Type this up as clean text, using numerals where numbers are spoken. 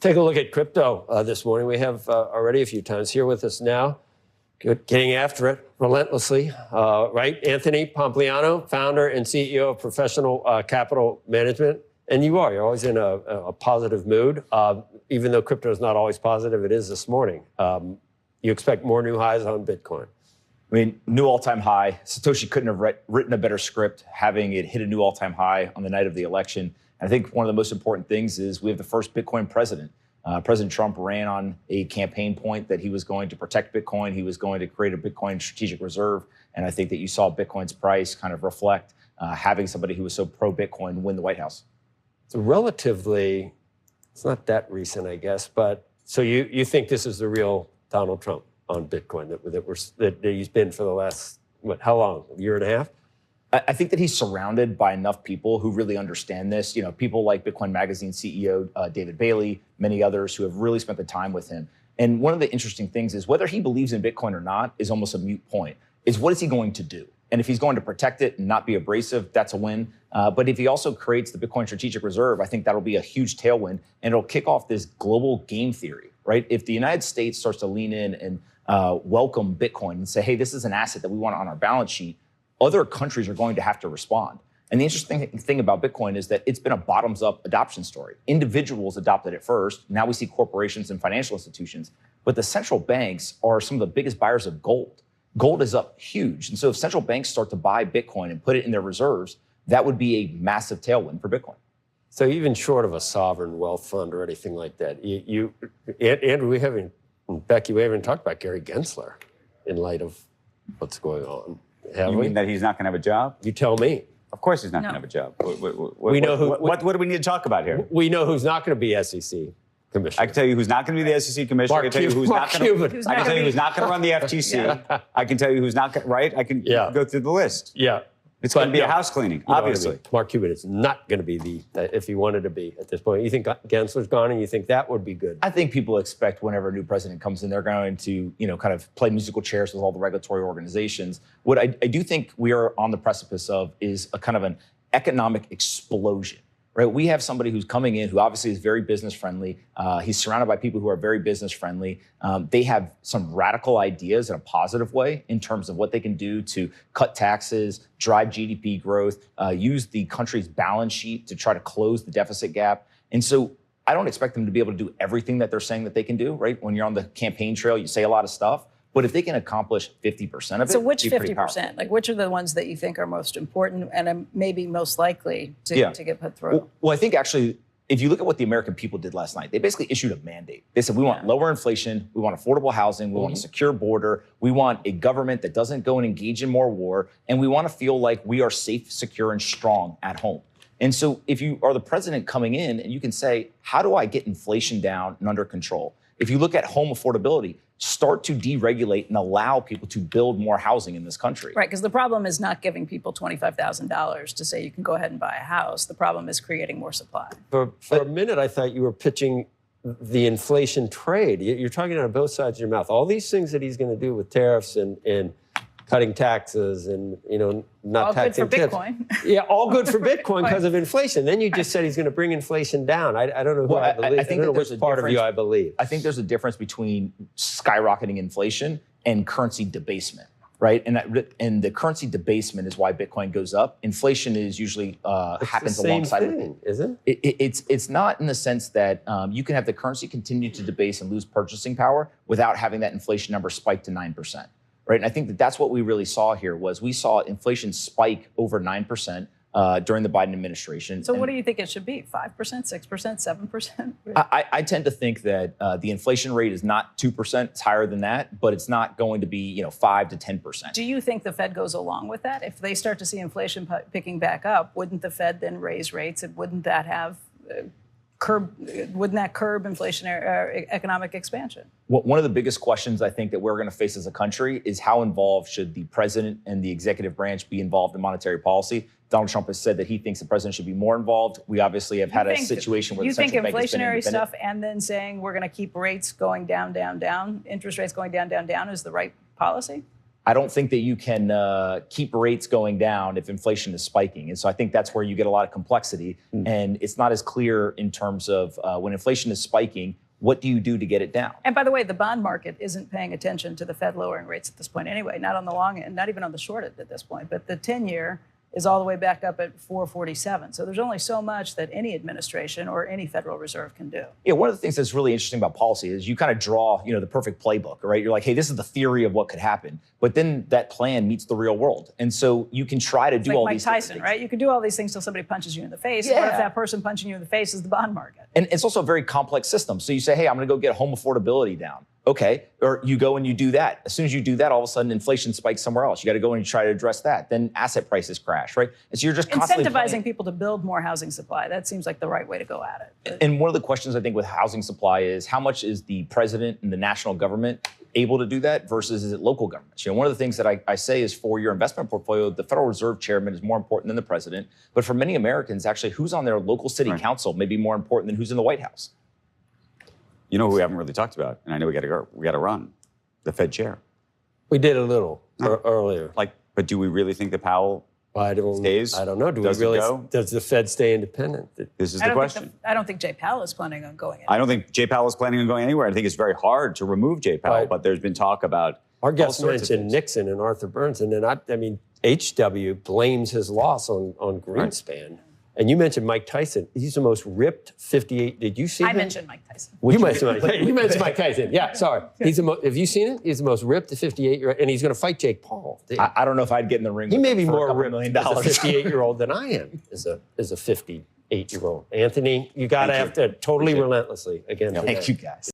Take a look at crypto this morning. We have already a few times here with us now, getting after it relentlessly, right? Anthony Pompliano, founder and CEO of Professional Capital Management. And you're always in a positive mood. Even though crypto is not always positive, it is this morning. You expect more new highs on Bitcoin. I mean, new all-time high. Satoshi couldn't have written a better script, having it hit a new all-time high on the night of the election. I think one of the most important things is we have the first Bitcoin president. President Trump ran on a campaign point that he was going to protect Bitcoin. He was going to create a Bitcoin strategic reserve. And I think that you saw Bitcoin's price kind of reflect having somebody who was so pro-Bitcoin win the White House. So relatively, it's not that recent, I guess. But so you think this is the real Donald Trump on Bitcoin that he's been for the last, how long, a year and a half? I think that he's surrounded by enough people who really understand this. You know, people like Bitcoin Magazine CEO David Bailey, many others who have really spent the time with him. And one of the interesting things is whether he believes in Bitcoin or not is almost a moot point. Is what is he going to do? And if he's going to protect it and not be abrasive, that's a win. But if he also creates the Bitcoin Strategic Reserve, I think that'll be a huge tailwind, and it'll kick off this global game theory, right? If the United States starts to lean in and welcome Bitcoin and say, hey, this is an asset that we want on our balance sheet, other countries are going to have to respond. And the interesting thing about Bitcoin is that it's been a bottoms-up adoption story. Individuals adopted it first. Now we see corporations and financial institutions. But the central banks are some of the biggest buyers of gold. Gold is up huge. And so if central banks start to buy Bitcoin and put it in their reserves, that would be a massive tailwind for Bitcoin. So even short of a sovereign wealth fund or anything like that, Andrew, Becky, we haven't talked about Gary Gensler in light of what's going on. You mean that he's not going to have a job? You tell me. Of course he's not going to have a job. What do we need to talk about here? We know who's not going to be SEC commissioner. I can tell you who's not going to be the SEC commissioner. I can tell you who's not going to run the FTC. Yeah. I can tell you who's not going, right? I can go through the list. Yeah. It's going to be a house cleaning, obviously. Mark Cuban is not going to be if he wanted to be at this point. You think Gensler's gone, and you think that would be good? I think people expect whenever a new president comes in, they're going to, kind of play musical chairs with all the regulatory organizations. What I do think we are on the precipice of is a kind of an economic explosion. Right, we have somebody who's coming in who obviously is very business friendly. He's surrounded by people who are very business friendly. They have some radical ideas in a positive way in terms of what they can do to cut taxes, drive GDP growth, use the country's balance sheet to try to close the deficit gap. And so I don't expect them to be able to do everything that they're saying that they can do, right? When you're on the campaign trail, you say a lot of stuff. But if they can accomplish 50% of it, so which 50%? Like, which are the ones that you think are most important and maybe most likely to get put through? Well, I think actually, if you look at what the American people did last night, they basically issued a mandate. They said, we want lower inflation, we want affordable housing, we want a secure border, we want a government that doesn't go and engage in more war, and we want to feel like we are safe, secure, and strong at home. And so if you are the president coming in and you can say, how do I get inflation down and under control? If you look at home affordability, start to deregulate and allow people to build more housing in this country. Right, because the problem is not giving people $25,000 to say you can go ahead and buy a house. The problem is creating more supply. For a minute, I thought you were pitching the inflation trade. You're talking out of both sides of your mouth. All these things that he's going to do with tariffs and cutting taxes and, not all taxing good for tips. Bitcoin. Yeah, all good for Bitcoin because of inflation. Then you just said he's going to bring inflation down. I don't know who I believe. I think I don't know which part of you I believe. I think there's a difference between skyrocketing inflation and currency debasement, right? And the currency debasement is why Bitcoin goes up. Inflation is usually happens alongside it, isn't it? It's not in the sense that you can have the currency continue to debase and lose purchasing power without having that inflation number spike to 9%. Right, and I think that's what we really saw here was we saw inflation spike over 9% during the Biden administration. So what do you think it should be? 5%, 6%, 7%? I tend to think that the inflation rate is not 2%. It's higher than that, but it's not going to be 5 to 10%. Do you think the Fed goes along with that? If they start to see inflation picking back up, wouldn't the Fed then raise rates? And wouldn't that have curb inflationary economic expansion? One of the biggest questions I think that we're going to face as a country is how involved should the president and the executive branch be involved in monetary policy? Donald Trump has said that he thinks the president should be more involved. We obviously have had a situation where the central bank has been independent. You think inflationary stuff and then saying we're going to keep rates going down, down, down, interest rates going down, down, down is the right policy? I don't think that you can keep rates going down if inflation is spiking. And so I think that's where you get a lot of complexity. And it's not as clear in terms of when inflation is spiking, what do you do to get it down? And by the way, the bond market isn't paying attention to the Fed lowering rates at this point anyway, not on the long end, not even on the short end at this point. But the 10-year is all the way back up at 447. So there's only so much that any administration or any Federal Reserve can do. Yeah, one of the things that's really interesting about policy is you kind of draw, the perfect playbook, right? You're like, hey, this is the theory of what could happen. But then that plan meets the real world. And so you can try to do like all Mike these Tyson, things. right? You can do all these things till somebody punches you in the face. Yeah. What if that person punching you in the face is the bond market? And it's also a very complex system. So you say, hey, I'm going to go get home affordability down. Okay. Or you go and you do that. As soon as you do that, all of a sudden inflation spikes somewhere else. You got to go and you try to address that. Then asset prices crash, right? And so you're just constantly incentivizing people to build more housing supply. That seems like the right way to go at it. And one of the questions I think with housing supply is how much is the president and the national government able to do that versus is it local governments? One of the things that I say is for your investment portfolio, the Federal Reserve chairman is more important than the president. But for many Americans, actually, who's on their local city council may be more important than who's in the White House. You know who we haven't really talked about, and I know we got to go. We got to run the Fed chair. We did a little earlier. But do we really think that Powell stays? I don't know. Does it go? Does the Fed stay independent? This is the question. I don't think Jay Powell is planning on going anywhere. I don't think Jay Powell is planning on going anywhere. I think it's very hard to remove Jay Powell, Right. but there's been talk about Our all guest sorts of mentioned things. Nixon and Arthur Burns, and then I mean, HW blames his loss on Greenspan. And you mentioned Mike Tyson. He's the most ripped 58. Did you see him? I mentioned Mike Tyson. You mentioned Mike Tyson. Yeah, sorry. Have you seen it? He's the most ripped 58-year-old, and he's going to fight Jake Paul. I don't know if I'd get in the ring He with may him be for more a couple ripped $1 million. as a 58-year-old than I am as a 58-year-old. Anthony, you got to have to totally relentlessly again. Thank you, guys.